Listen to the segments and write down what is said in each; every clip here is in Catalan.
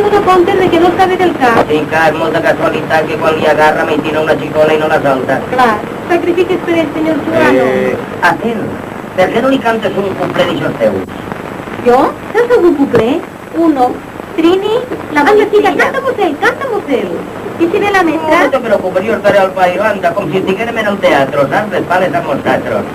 una ponte de que no sabe del cap. Sí, clar, és molta casualitat que quan li agarra me tira una xicola i no la solta. Clar, sacrifiques per el senyor Joano. Atent, per què no li cantes un cuplé d'aixòs teus? ¿Yo? ¿Saps algun cuplé? Uno. Trini, la chica, canta él. ¿Y si ve la maestra? No te preocupes, jo estaré al país, anda, com si estiguérem en el teatre, saps? Les pales amb els tatros.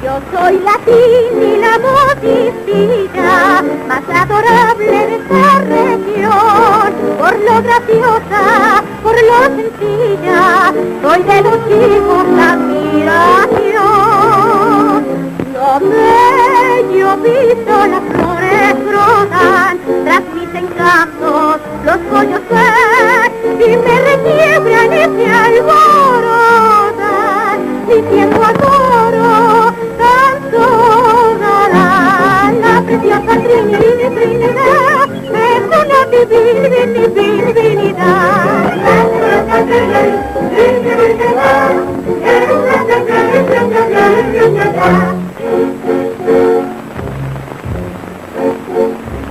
Yo soy la Trini, la modicilla, más adorable de esta región, por lo graciosa, por lo sencilla, soy de los chicos la admiración. Donde yo piso las flores brotan, tras mis encantos los pollos ven y me requiebran y se alborotan, diciendo adoro, tanto darán la preciosa Trinidad, es una divinidad.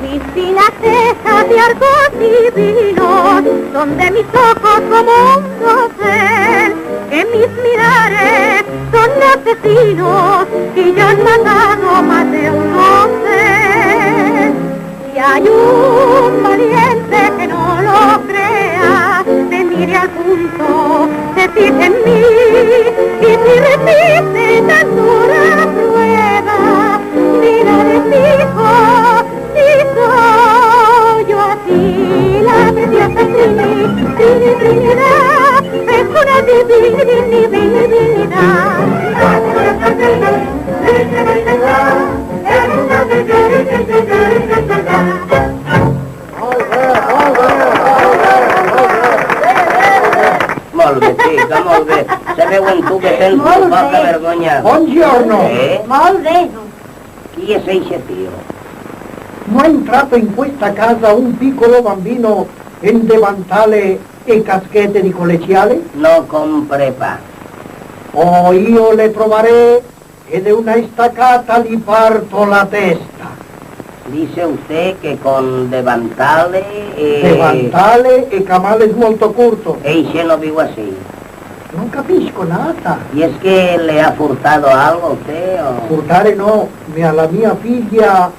Mis finas cejas de arcos divinos son de mis ojos como un dosel, que mis mirares son asesinos y ya han matado más de un doncel. Si hay un valiente que no lo crea, me mire al punto, se fije en mí, y si resiste tan dura prueba, mira de fijo, si soy yo así, la preciosa Trinidad, es una divinidad. Molt bé, xica, molt bé. Se veu en tu que tens poca vergonya. Buongiorno. Molt bé. Chi è ese tío? No è entrato in questa casa un piccolo bambino in devantale e caschette di collegiale? No compre pa. O io le troveré e de una estacata gli parto la testa. Dice usted que con devantale e... Devantale e camales molto curto. Eixe no viu así. Non capisco nada. ¿Y es que le ha furtado algo usted o...? Furtare no, la mia figlia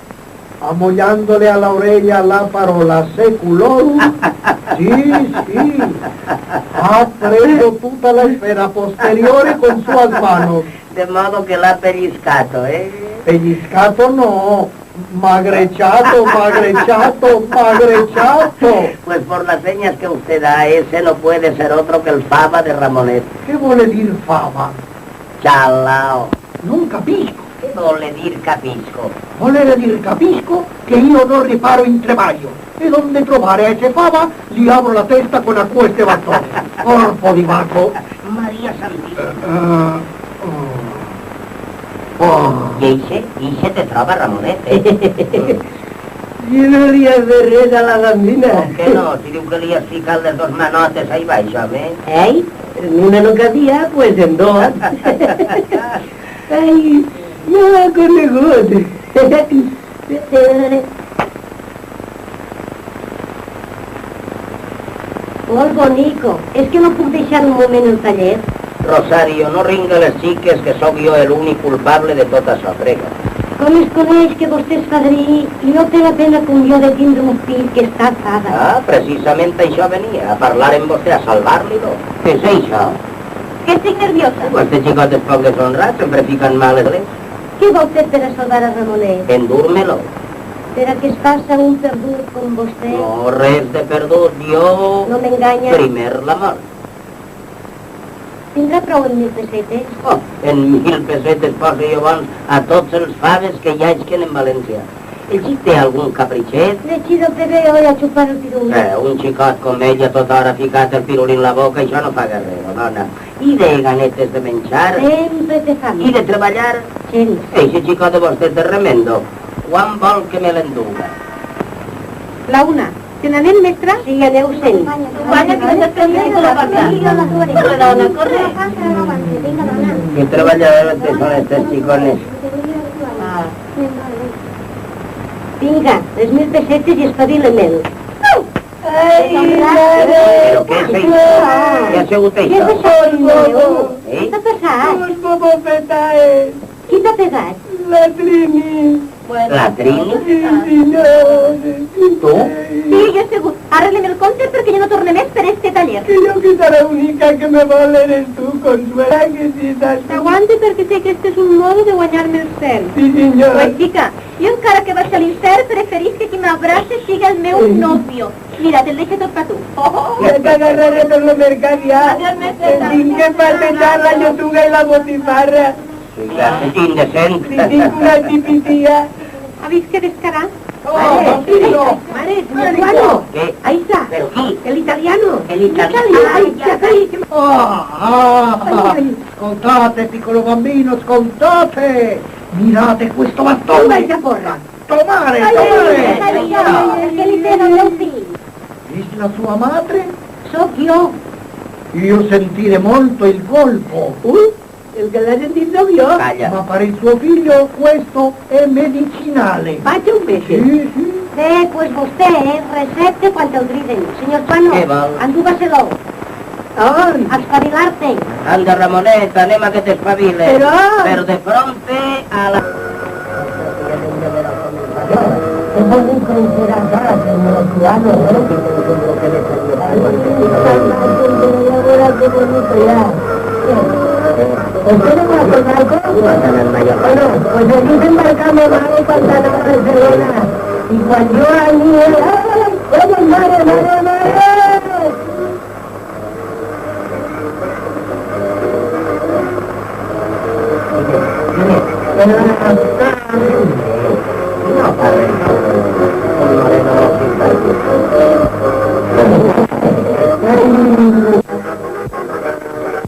amollándole a la orella la parola seculorum. Sí, sí. Ha preso tutta la esfera posteriore con sus manos. De modo que la ha pellizcato, ¿eh? Pellizcato no, magrechato. Pues por las señas que usted da, ese no puede ser otro que el Fava de Ramonet. Che vuole dir fava? Cialao. Non capisco. Che vuole dir capisco? Volere dir capisco che io non riparo in trebaglio. E donde trovare ese fava, gli apro la testa con acqueste bastone. Corpo di vaco. María Santísima. I eixe te troba, Ramonet, I no li has de res a la gambina. Com que no? Si diu que li has ficat les dos manotes ahí baix, home. Ei, en una no cabia, pues en dos. Ai, no l'ha conegut. Molt bonico. És que no puc deixar un moment el taller. Rosario, no ringa les xiques que sóc jo l'únic culpable de tot això, prega. Com es coneix que vostè és padrí i no té la pena com jo de tindre un fill que està fada? Ah, precisament això venia, a parlar amb vostè, a salvar-li-lo. Què és això? Que estic nerviosa. Este xicot és poc deshonrat, sempre fiquen mal les leis. Què vol fer per a salvar a Ramonet? Endur-me-lo. Per a què es passa un perdut com vostè? No, res de perdut, jo... No m'enganya. Primer la mort. Tindrà prou en 1.000 pessetes? Oh, en 1.000 pessetes poso jo bons a tots els faves que hi hagin en València. El xic té algun capritxet? L'hechido preveo a xupar el pirul. Un xicot com ella tota hora ficat el pirul en la boca, això no fa guerrero, dona. I de ganetes de menjar? Sempre té fam. I de treballar? Gens. Eixe xicot de vostè és de remendo. Quan vol que me l'enduga? La una. Se n'anem, mestre? Sí, aneu sent. Guanya, que no t'esperi de la pasta. La dona, corre. ¿Qué trabajadores son estos chicones? Vinga, 3.000 pessetes i espavila't. ¿Pero qué es eso? ¿Qué ha sigut Què és això? això, fill meu? Eh? Què t'ha passat? Els bobofetaes, Qui t'ha pegat? la Trini, ¿La Trini? sí, senyor, ¿Tú? Sí, jo he segut. Arreglem el compte perquè ja no torne més per este taller. que jo que serà l'única que me vol eres tu, Consuela, que sí, Aguante perquè sé que este és un modo de guanyar-me el cel. sí, senyor. Pues, xica, jo encara que vaig a l'infern preferís que qui m'abrace siga el meu novio. Mira, te'l deixo tot per tu. Ja t'agarraré per lo mercat ja. Tinc que passejar la llotuga i la botifarra. Sí, clase indecent. Si tinc una tipitia. ¿Ha vist que descarat? Mare, senyor Juano. ¿Qué? Ahí está. ¿Pero qué? El italiano. El italiano. Ay, Ascoltate, piccolo bambino, ascoltate! Mirate questo Tu bastone! vai a porra. Tomare, Ai, tomare! que li tenen el meu fill. ¿Es la sua madre? Sóc jo. Io sentire molto il colpo. El que l'ha sentit sóc jo. Calla. Ma per il suo figlio questo è medicinale. Vaig un peix. Sì, sì. Bé, pues vostè, recepte quan te'l criden. Senyor Juano, Què vol? endúvaselo. Ai, Espavilar-te. Anda, Ramoneta, anem a que t'espaviles. Però- de fronte a la... È bonito interessare, signor Juano, ¿no? Che bonito ya. ¿Usted no va a hacer algo? Bueno, pues aquí desembarcamos a Santana, Barcelona. Y cuando yo allí, ¡ay! ¡Oye, madre, madre, madre!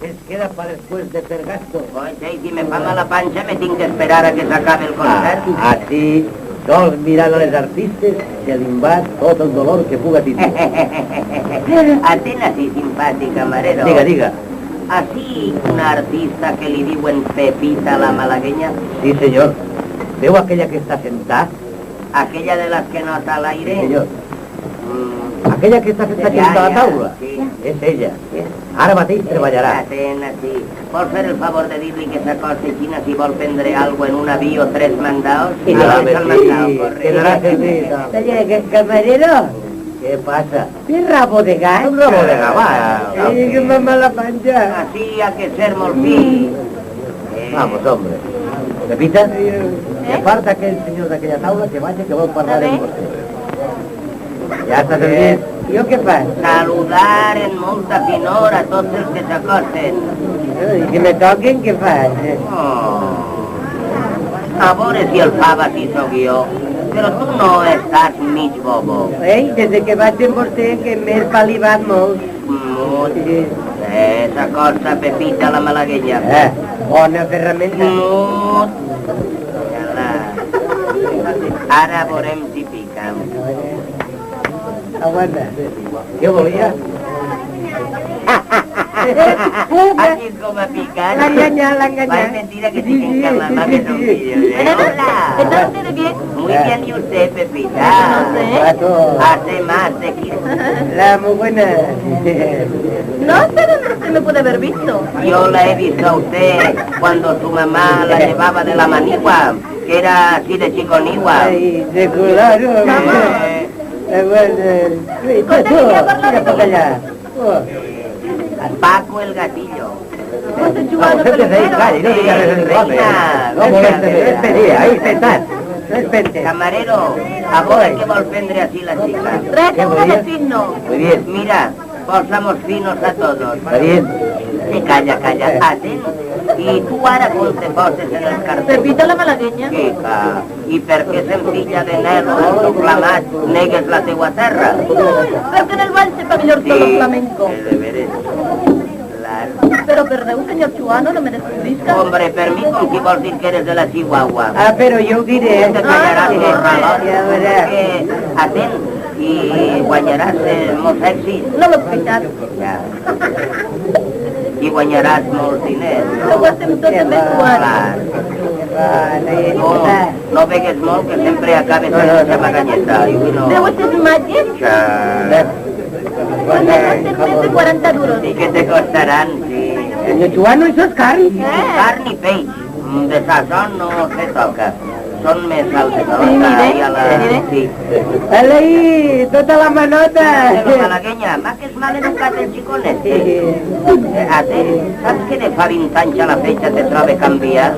es queda para después de fer gasto. Oye, si me fa mala panxa me tinc que esperar a que s'acabe el concert. Així, sols mirant a les artistes que l'invat tot el dolor que puga tindre. Atén así, simpàtic, camarero. Diga, diga. Así una artista que li diuen Pepita la malagueña, Sí, senyor. Veu aquella que està sentada? aquella de las que no está al aire. Sí, senyor. Mm, Aquella que està sentada aquí Ja, a la ja, taula? sí. És ella. Ara mateix treballarà. Atén así. Vol fer el favor de dir-li que s'acosti Xina si vol prendre algo en un avió 3 mandaos? Sí, Abans el mandao, sí, corre. quedará servida. Oye, camarero, ¿Qué pasa? ¿qué rabo de gas? Un rabo de gabá. Que mamá la pancha. Así ha que ser molt fi. Vamos, hombre. Pepita, y aparta aquel señor de aquella taula que vaya que vol parlar amb vostè. Ja està servit. ¿Yo qué pasa? Saludar en molta finor a tots els que s'acosten. Y que me toquen, ¿qué pasa? Oh. A veure si el fava si sóc jo. Però tu no estàs mig bobo. Desde que vaig amb vostè que m'he espalivat molt. Molt. S'acosta Pepita la malagueña. Bona ferramenta. Molt. Ara veurem si pica. Aguanta. Què volia? Así com a picar. L'ha enganyat, l'ha enganyat. Vaya mentira que sí que mamá que son pillos. Hola. ¿Están ustedes bien? Muy bien, ¿y usted, Pepita? No sé. Hace más de 15. La muy buena. No, pero no se me puede haber visto. Yo la he visto a usted cuando su mamá la llevaba de la manigua, que era así de chiconigua. Ay, de claro. Mira para allá. Paco el gatillo. Vamos, siéntese ahí, Cari, no digas el Reina, no moleste, no espere, ahí sentat. No espere. Camarero, ahora que vol prendre así la chica. Trae uno de signo. Muy bien, mira, posamos finos a todos. Está bien. Sí, calla, calla, atén. I tu ara com te poses en el cartell? Pepita la malagueña. Quica, i per què senzilla de negro proclamat negues la teua terra? Perquè en el ball se pa millor todo flamenco. De veres. Claro. Pero perdeu, señor Chuano, no me descubrisca. Hombre, per mi com si vols dir que eres de la Chihuahua. Ah, pero yo diré. Te callaràs, Ah, por favor. ya verás. Que, atén, I guanyaràs molts èxits. No m'ho explicat. Ja. I guanyaràs molts diners. No ho estem tots amb el quart. No begues molt, que sempre acabes fent la ganyeta. Veu aquestes imatges? Ja. Pues me costen més de 40 duros. I què te costaran, sí. Senyor Joan, no, això és carn. Carn i peix. De sazón no se toca. Són més altes. Sí, mire. Sí. Dale ahí, tota la manota. Però malaguenya, que és mal educat el xiconet. Saps que de fa 20 anys a la fecha te trobe canviat?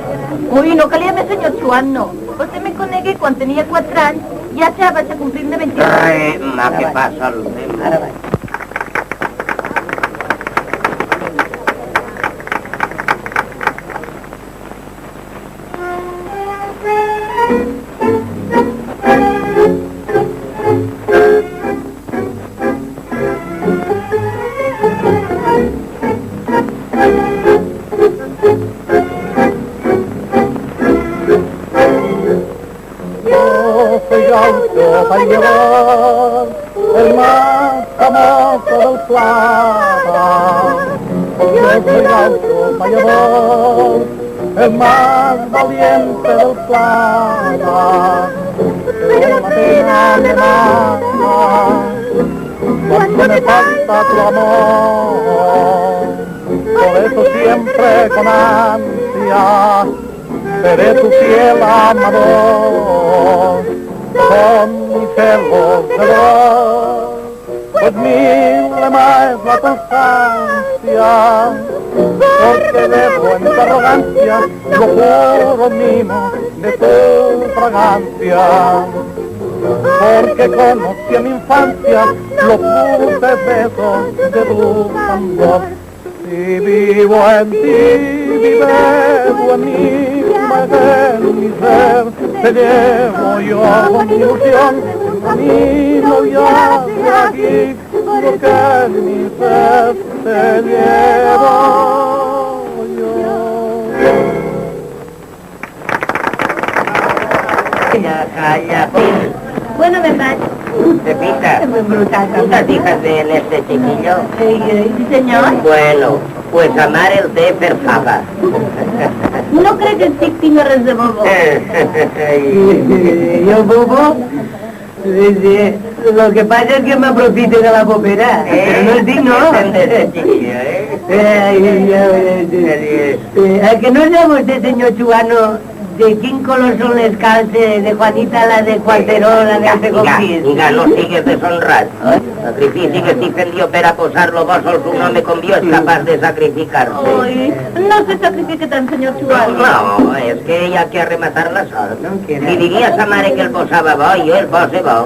Uy, no calia més, senyor Joan, no. Vostè me conegué quan tenia 4 anys i ja vaig a complir-ne 22. Que passa el temps. Ara vaig. Para llevar el más famoso del plata. Yo soy Gaucho para llevar el más valiente del plata. Pero la pena me mata cuando me falta tu amor. Por eso siempre con ansia seré tu fiel amador. Con mis celos de dolor, pues mil más la constancia, porque debo en tu arrogancia lo puro mimo de tu fragancia, porque conocí en mi infancia los dulces besos de tu tambor. Si vivo en ti, vive tú en mí, en mi ser, te llevo yo con mi ilusión, el camino ya de aquí, lo que en mi ser te llevo yo. Calla, Pil. Bueno, me vaig. Pepita, Es muy brutal ¿tú estás hijas de este chiquillo? Sí, señor. Bueno, pues amar el té per fava. No crec que estic tinga res de bobo. Yo, bobo, lo que pasa es que me aprofito de la popera. Pero no es digno. Que no llama usted, señor Chuano, de quin color son les calces de Juanita, la de Cuarteró, la de Altegofís? Vinga, no sigues deshonrat. Sacrifici que estic fent jo per a posar-lo vos sols un home com jo és capaç de sacrificar-se. Ai, no se sacrifique tant, senyor Chuan. No, és que hi ha que arrematar la sort. Si diria a sa mare que el posava bo, jo el pose bo.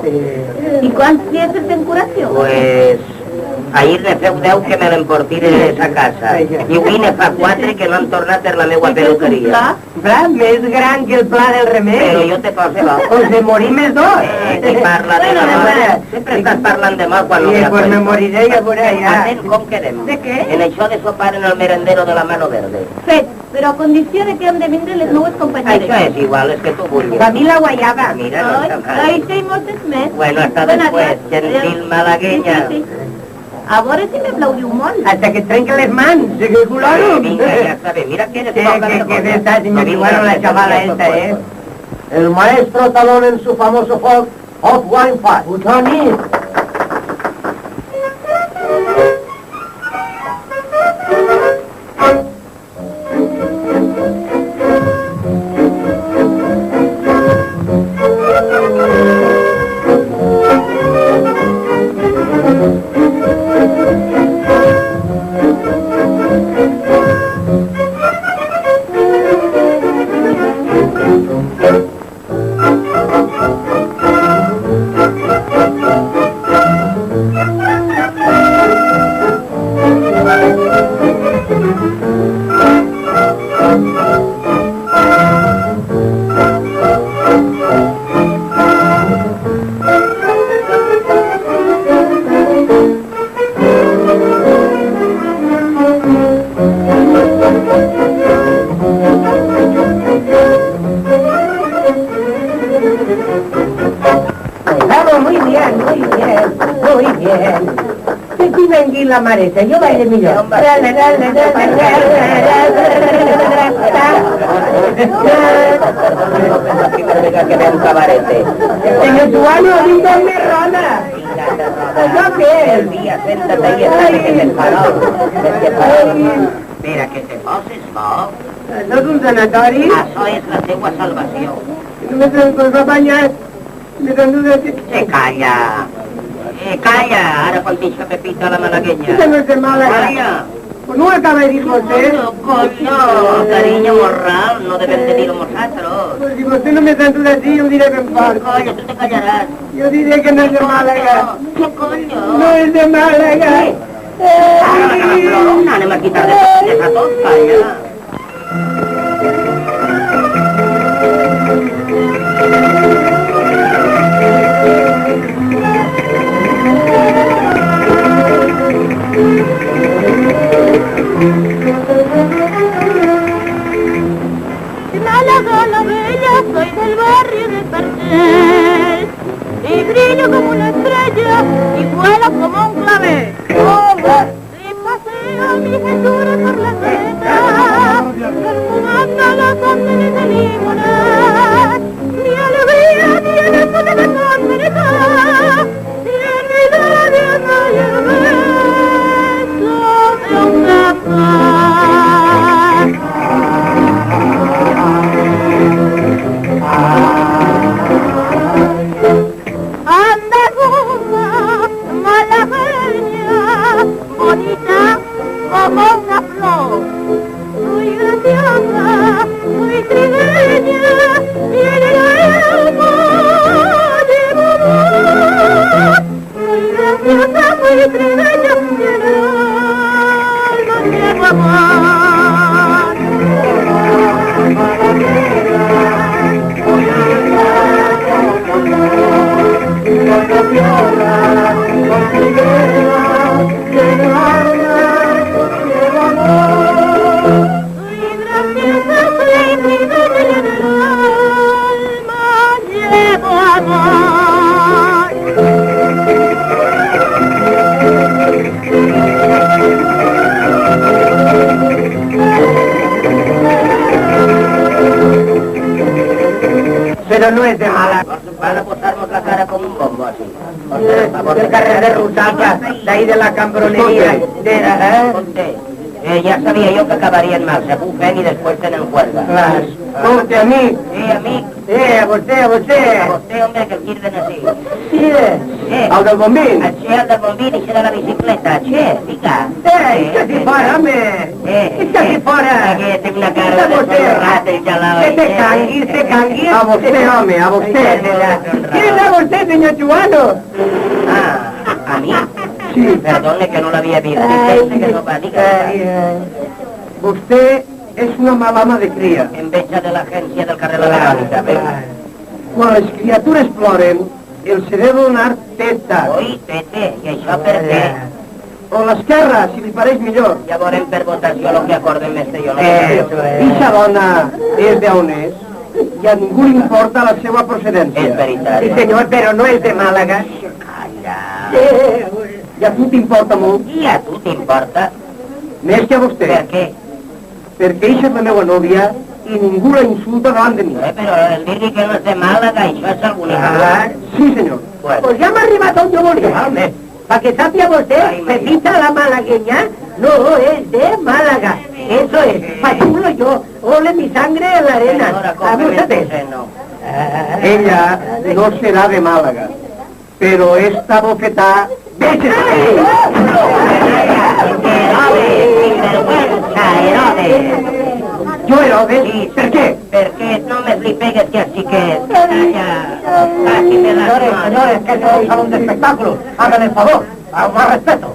I quants dies estem en curació? Pues... ahir ne feu 10 que me l'emportiré a sa casa. I avui ne fa 4 que no han tornat per la meua peluqueria. Pla més gran que el pla del remei. Però jo te pose bo. O se morim els dos. Qui parla de la mort? Sempre estàs parlant de mort quan no Sí, pues me moriré ja veurà ja. Atent, com quedem? De què? En això de sopar en el merendero de la mano verde. Fet, però a condició de que hem de vindre les meues companyeres. Això és igual, és que tu vulguis. A mi la guaiava. Mira, no està mal. Ai, té moltes més. Bueno, hasta después, gentil malagueña. Sí. A veure si m'aplaudiu molt. Hasta que et trenquen les mans, que culoro. Vinga, ja està bé. Mira que eres Sí, que está, señor Iguano, la chavala esta, El maestro Talón en su famoso folk Hot Wine Fight. Tony. aquí la mareta, yo baile millón. Que vea un cabarete. Señor Tuano, díganme rana. ¿Yo qué? El día, siéntate ahí, estate que te paró. Mira, que te poses, no. ¿No es un sanatorio? Això és la teua salvació. No me tengo que bañar. Me tengo que... Calla. Calla, ara quan deixa Pepita la malagueña. Usted no es de Málaga. Calla. Pues no acaba de decir usted. Coño, cariño morral, no debem de dir-ho nosaltres. Pues si usted no me saluda así, yo diré que en paz. Coño, tú te callaràs. Yo diré que no es de Málaga. ¿Qué coño? No es de Málaga. Ara la florona, anem a quitar de a tot, calla. Málaga la bella, soy del barrio de Parcel y brillo como una estrella y vuelo como un clavel. Y paseo mi cintura por la seta, perfumando los ángeles de limonar. Mi alegría tiene su de contentar, y en mi labios hay el beso de un amor. Andaluza, malagueña, bonita como una flor. Muy graciosa, muy trigueña, y en el alma llevo amor. Muy graciosa, muy trigueña, y en el alma llevo amor. Pero no es de Málaga. Van a posarnos la cara como un bombo así. Del carrer de Rusalpa, de ahí de la cambronería. Ya sabía yo que acabarían mal, se bufen y después tienen cuerda. Ponte a mí. A mí. A vostè. A vostè, hombre, que el quirden así. Sí, el del bombín. Che, el del bombín i de la bicicleta. Che, fica. Que si fora, home. Que si fora. Que té una cara de sonrata i gelada. Que te cangui. A vostè, home, a vostè. ¿Quién es a vostè, senyor Chuano? ¿A mí? Sí. Perdone que no l'havia vist. Dice que no va dir que Vostè és una malama de cria. enveja de l'agència del carrer de la Verònica. Quan les criatures ploren, els he de donar teta. Oi, tete, i això per què? O l'esquerra, si li pareix millor. Ja veurem per votació el que acordem este jo. Eixa dona és d'on és i a ningú li importa la seva procedència. És veritat. Sí, senyor, però no és de Màlaga. Calla. I a tu t'importa molt. I a tu t'importa? Més que a vostè. Per què? Perquè eixa és la meva nòvia i ningú la insulta davant de mi. Però el dir-li que no és de Màlaga, això és alguna cosa. Sí, senyor. Pues ja m'ha arribat on jo volia. Para que sàpiga vostè, Pepita la malagueña no es de Málaga. Eso es, pasimulo yo, ole mi sangre en la arena. Abúsate. Ella no será de Málaga, pero esta bofetada... ¡Déjese! Herodes! Jo, Herodes? Per què? Perquè no me li pegues que así que... Calla, sáqueme las manos. Señores, que es un salón de espectáculo. Hagan el favor, más respeto.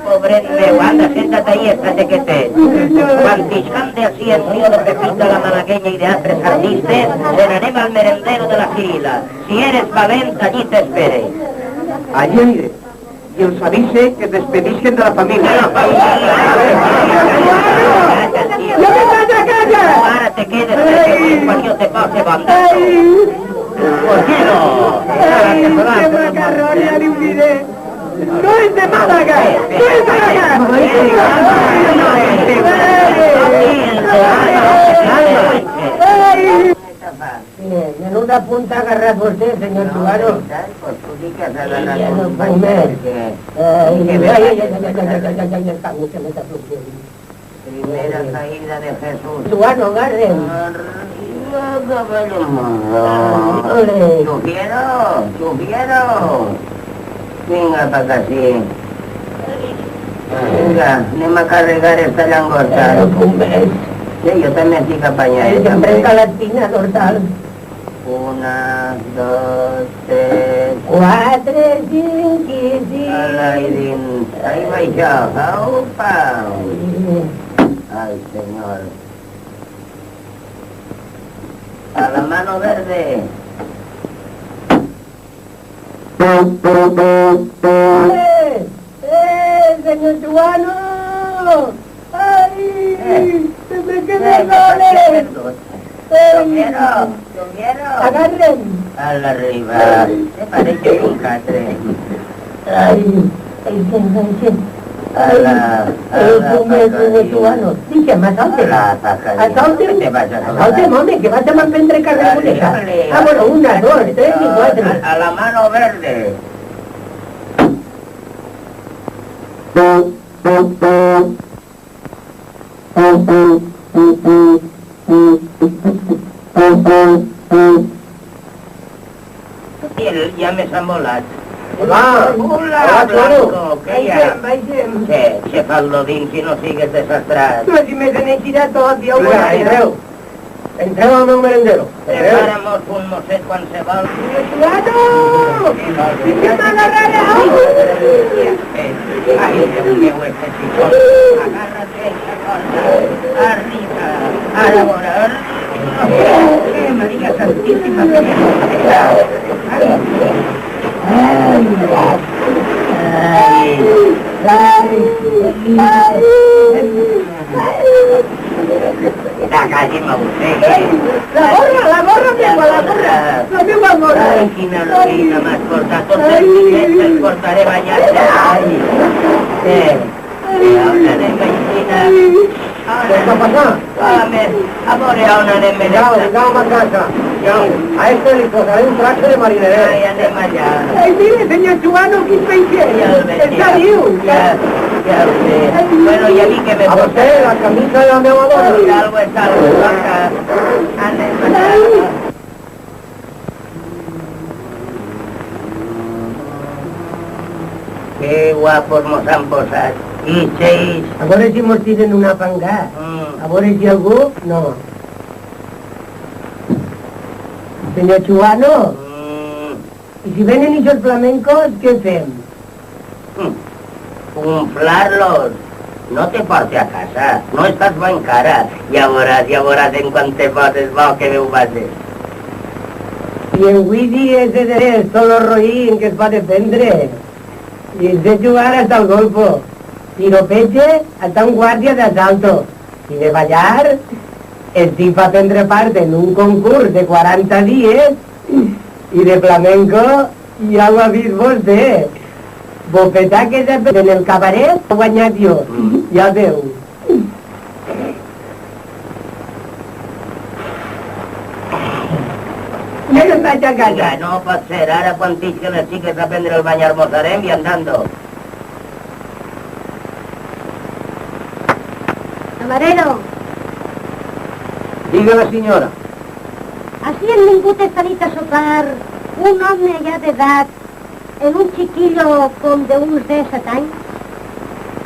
Pobret meu, anda, siéntate ahí, estate que té. Quan deixam de així el trio de Pepita la malagueña i d'altres artistes, cenarem al merendero de la Cirila. Si eres valent, allí t'espere. Allí aniré. I els avise que es despedisquen de la família. Ara te quedes, quan jo te pose banda. ¿Por qué no? ¡Qué macarrones, Aliumide! ¡No es de Málaga! ¡No es de Málaga! Bien, en una punta agarra usted, señor Tubano. Pues tú sí que has agarrado Ya no un puedo pañal, ver. Primera caída de Jesús. Tubano, agarren. Subiero. Venga para acá, sí. Venga, anem a carregar esta langosta. Sí, yo también estoy apañado. Siempre en Calatina, dorsal. 1, 2, 3... 4, 5, 6. Ahí va yo. ¡Aupa! Ay, señor. A la mano verde. Señor Tubano! ¡Ay! ¡Se me quedan Subiero. ¡Agarren! A la arriba. Se parece un catre. ¡Ay! Señor Tubano! Dice, más alte. Asalte, mami, que vas a mantener carrera con esa. Ah, bueno, 1, 2, 3 y 4. A la mano verde. Ja me s'ha molat. Hola, Blanco, què hi ha? Baixem. Què fa el dins si no sigues desastrat? Però si m'he de tot, ja ho veureu. Entreu al meu merendero. Prepara'm un mosset qualsevol. ¡Tubano! ¡Que m'agarrarà! Ai, Déu meu, este xicot. Agarra't aquesta cosa. Arriba. Ara veure. Maria Santíssima. La calle m'ofega. La gorra, meva, la meva gorra. Ai, quina ruïna m'has portat. Tots els diners els portaré banyats. Ai, on anem, veïna? Què està passant? A veure on anem, Jau a casa. Jau. A este li posaré un traje de marinero. Ai, anem allà. Ai, mire, senyor Tubano, quin peixer. Està viu. Ja ho sé. Bueno, i a mi què me A vostè, la camisa de la meva dona. Algo és algo, toca. Anem allà. Que guapos mos han posat. Ix. A veure si mos tiren una pangà. A veure si algú... No. Senyor Tubano, i si venen aquests flamencos, què fem? Unflarlos. No te porte a casa. No estàs bo encara. Ja veuràs en quan te poses bo que Déu va ser. I en Widi ese de solo roín que es va defendre. I sé jugar hasta el golfo. Tiro peche hasta un guàrdia d'asalto. I de ballar, estic a prendre part en un concurs de 40 dies i de flamenco ja ho ha vist vostè. Bofetà que s'ha fet en el cabaret ho he guanyat jo. Ja veu. Ja no vaig a casa. Ja no pot ser. Ara quan tisquen les xiques a prendre el bany almorzarem i andando. Camarero, Diga la senyora. així hem vingut esta nit a sopar un home ja d'edat en un chiquillo com d'uns 17 anys,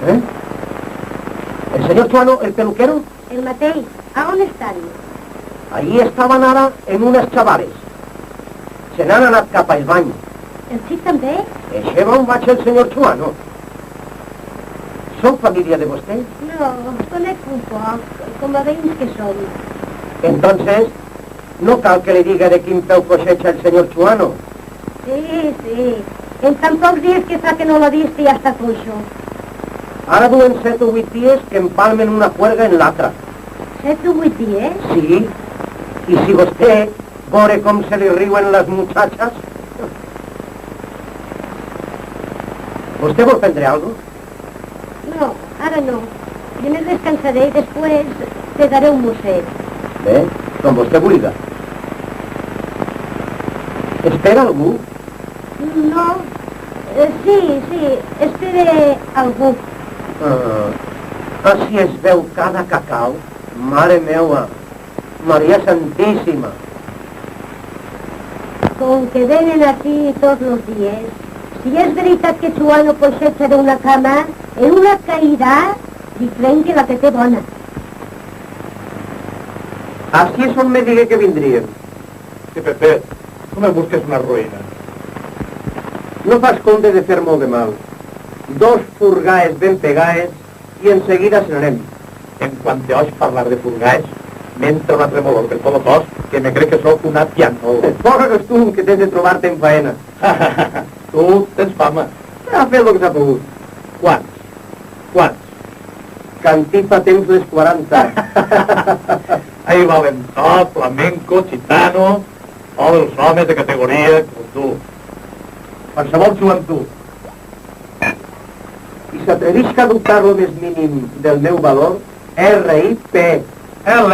¿Eh? ¿El señor Tuano, el peluquero? el mateix. A on estan? Allí estaban ara en unes xavales. Se n'han anat cap al bany. El xic també? Eixe on vaig el senyor Tuano. Són família de vostè? No, els conec un poc, com a veïns que som. Entonces, no cal que li diga de quin peu cosecha el senyor Tuano. Sí. En tan pocs dies que fa que no l'ha vist i ja està coixo. Ara duen 7 o 8 dies que empalmen una juerga en l'altra. 7 o 8 dies? Sí, i si vostè veure com se li riuen les muchachas... ¿Vostè vol prendre algo? No, ara no. Primer descansaré i després te daré un mosset. Bé, com vostè vulgui. Espera algú? No, sí, espere algú. Així es veu cada cacau. Mare meua, Maria Santíssima. Com que venen aquí tots els dies, si és veritat que Chuano poixeja d'una cama, en una cairà i creiem que la que té bona. Així és on me digué que vindríem. Sí, Pepe, no me busques una ruïna. No fas compte de fer molt de mal. 2 furgaes ben pegades i en seguida se n'anem. En quan te oig parlar de furgaes, m'entra una tremolor per tot el cos que me crec que sóc un apiano. Poca costum que tens de trobar-te en faena. Tu tens fama. Ha fet el que s'ha pogut. Quants? Cantifa temps les 40. Ahí valen tot, flamenco, gitano, tots els homes de categoria com tu. Qualsevol joventut. I s'atrevisca a dubtar lo més mínim del meu valor, R.I.P. L.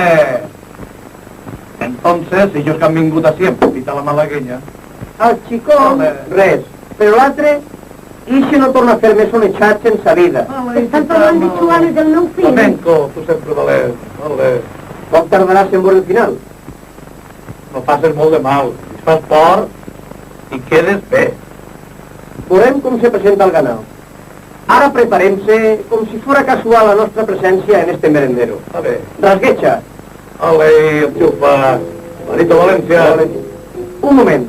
Entonces, ellos que han vingut així en Pepita la Malagueña. Al xicó, res. Però l'altre, ixe no torna a fer més sonejats en sa vida. Estan parlant de Chuano i del meu fill. Flamenco, tu sempre valent. Ole. Com tardaràs en veure el final? No passes molt de mal. Et fas fort i quedes bé. Veurem com se presenta el ganau. Ara preparem-se com si fora casual la nostra presència en este merendero. A bé. Rasguecha. Ole, el xufa. Manito Valencia. Un moment.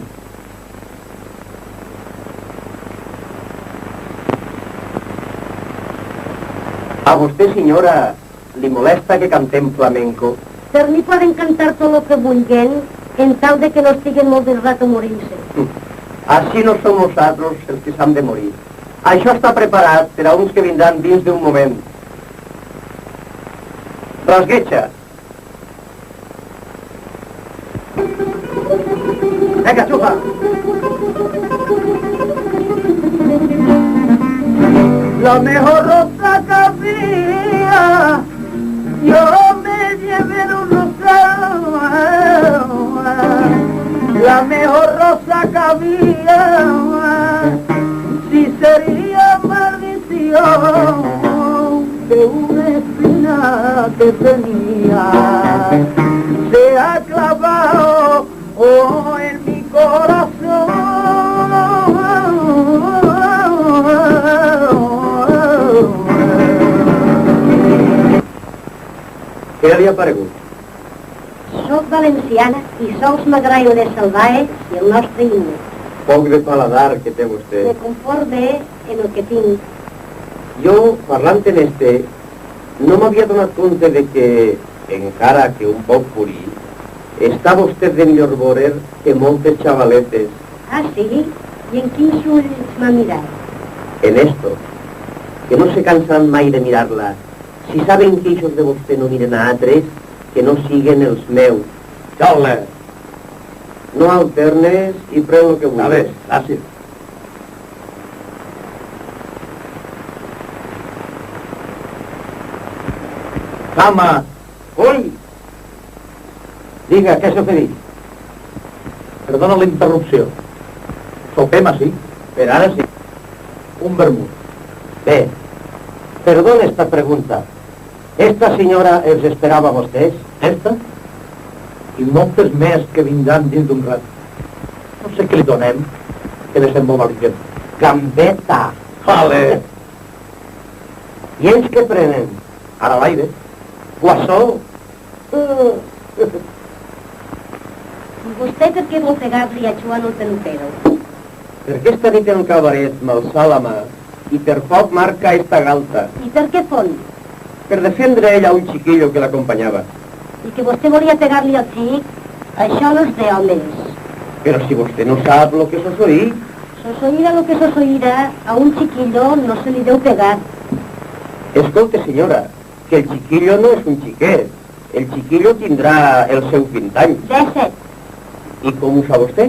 A vostè, senyora, li molesta que cantem flamenco? Per mi poden cantar tot el que vulguen, en tal de que no estiguen molt de rato morint-se. Així no som nosaltres els que s'han de morir. Això està preparat per a uns que vindran dins d'un moment. Rasguecha. Venga, xufa. La mejor rosa que había, yo me llevé en un rosal. La mejor rosa que había, si sería maldición de una espina que tenía, se ha clavado en mi corazón. Què li ha paregut? Soc valenciana i sols m'agrada de Salvaes i el nostre himne. Poc de paladar que té vostè. Me conforme en el que tinc. Jo, parlant en este, no m'havia donat compte de que, encara que un poc purí, està vostè de millor vorer que moltes xavaletes. Ah, sí? I en quins ulls m'ha mirat? En esto, que no se cansan mai de mirar-la. Si saben que eixos de vostè no miren a altres, que no siguen els meus. Xaule. No alternes i pren el que vulguis. A ver, gràcies. Cama. Ui! Diga, què s'ha fet? Perdona la interrupció. Sopem així? Per ara sí. Un vermut. Bé, perdona esta pregunta. Esta senyora els esperava a vostès? Esta? I moltes més que vindran dins d'un rat. No sé què li donem, que de ser molt valent. Gambeta. Vale. I ells què prenen? Ara l'aire. Guassó? I vostè per què vol pegar-li a Joan el peluquero? Perquè esta nit en el cabaret m'alçà la mà i per poc marca esta galta. I per què fon? Per defendre ella un chiquillo que l'acompanyava. I que vostè volia pegar-li al xic? Això no és d'homes. Però si vostè no sap lo que sosoí, Sosoïra lo que sosoïra, a un chiquillo no se li deu pegar. escolte senyora, que el chiquillo no és un xiquet. El chiquillo tindrà els seus 20 anys. 17. I com ho sap vostè?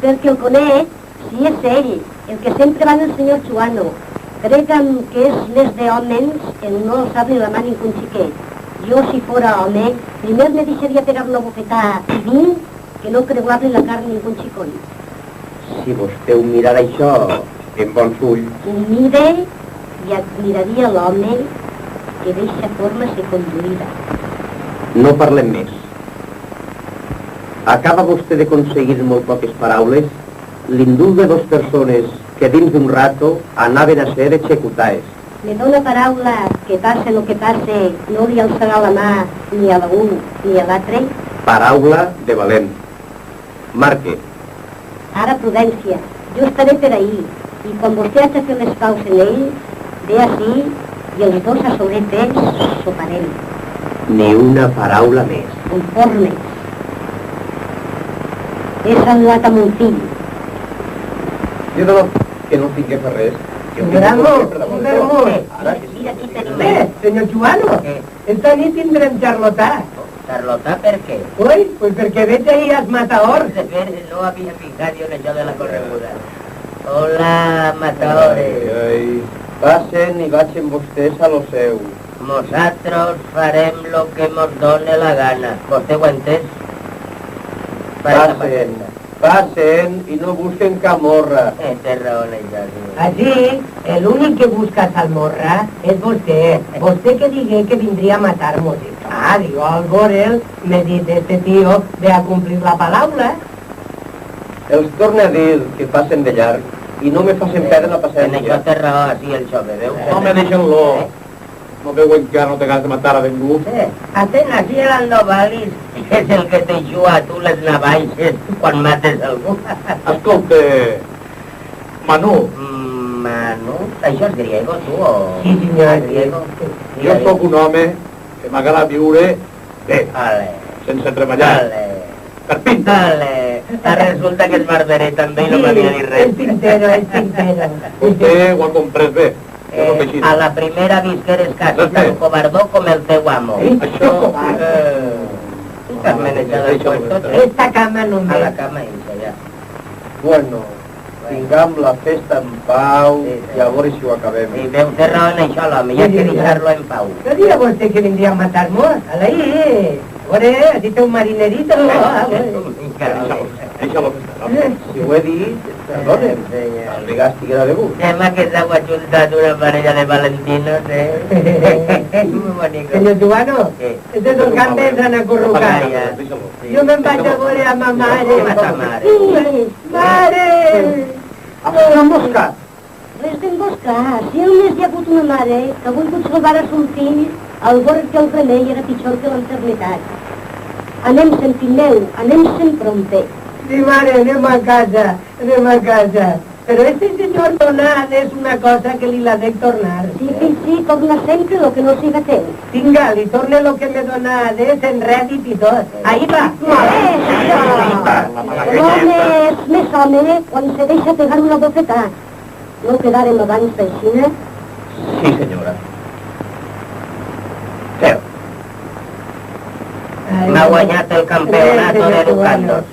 Perquè el conec, sí és ell, el que sempre va amb el senyor Chuano. Cregan que és més d'hòmens el no alçar-li la mà a ningú xiquet. Jo, si fora home, primer me deixaria pegar una bofetada civil que no creuar-li la carn a ningú xicón. Si vostè ho mirara això en bons ulls... Ho mire i admiraria l'home que d'eixa forma se conduïra. No parlem més. Acaba vostè d'aconseguir molt poques paraules l'indult de dos persones que dins d'un rato anaven a ser executades. Me dóna paraula que passe el que passe, no li alçarà la mà ni a l'un ni a l'altre? Paraula de valent. Marque. Ara, Prudència, jo estaré per ahir, i quan vostè hagi fet les paus en ell, ve ací i els dos a soletes soparem. Ni una paraula més. Conformes. He saludat amb un fill. Diu que no tinc que fer res. Bravo, bravo. Mira, aquí tenim. Senyor Joano, esta nit tindrem xarlotà. Carlota, per què? Ui, pues perquè veig ahir els mataors. No havia fijat jo en això de la correguda. Hola, matadores. Passen i vagin vostès a lo seu. Nosaltres farem lo que mos done la gana. Vostè ho ha entès? Passen i no busquen camorra. Té raó, ja. Així, l'únic que busca salmorra és vostè. Vostè que digué que vindria a matar-nos. Jo al veure'l m'he dit, este tío ve a complir la paraula. Els torna a dir que passen de llarg i no me facin perdre la En paciència. això té raó, així el jove, veu? Home, deixen-lo. No veuen que ara no té ganes de matar a ningú? Atenas, si el Andovalis és el que te juga a tu les navaixes quan mates algú. Escolta, Manu, Manu, això és griego, tu, o...? Sí, senyor. És griego? jo sóc un home que m'agrada viure bé, Vale, sense treballar. vale. Per pinta. Vale, resulta que és barberer també i no m'havia dit És res. pintero, és pintero. Vostè ho ha comprès bé. Jo no m'he A la primera vist que eres casi tan covardó com el teu amo. Això... Tu t'has manejat el puesto, Esta cama no a me... la cama i ja. Bueno, tingam la festa en pau i a veure si ho acabem. I veu té raó en això, l'home, hi ha que deixar-lo en pau. No diria vostè que vindria a matar-nos? A l'ahir. Veure, aquí té un marinerito. Deixa-lo estar. Si ho he dit, perdonen. El Vigàs estiguera de gust. Sembla que s'heu ajuntat una parella de valentinos, Muy bonico. Senyor Joano, Què? estos dos cantes han acurrucat. Deixa-lo. Jo me'n vaig a veure a ma mare. Què va ta mare? Sí, Mare! Una mosca! res d'emboscar. Si només hi ha hagut una mare que ha volgut salvar a son fill al veure que el remei era pitjor que l'enfermitat. Anem-se'n, fill meu, anem-se'n prompte. Sí, mare, anem a casa, anem a casa. Però este senyor donat és una cosa que li la dec tornar. Sí, fill, sí, torna sempre el que no siga teu. Vinga, li torne lo que m'he donat, en rèdit i tot. Ahí va. L'home és més home quan se deixa pegar una bofetada. No quedarem abans d'aixina? Sí, senyora. Seu. M'ha guanyat el campeonato de Lucandos.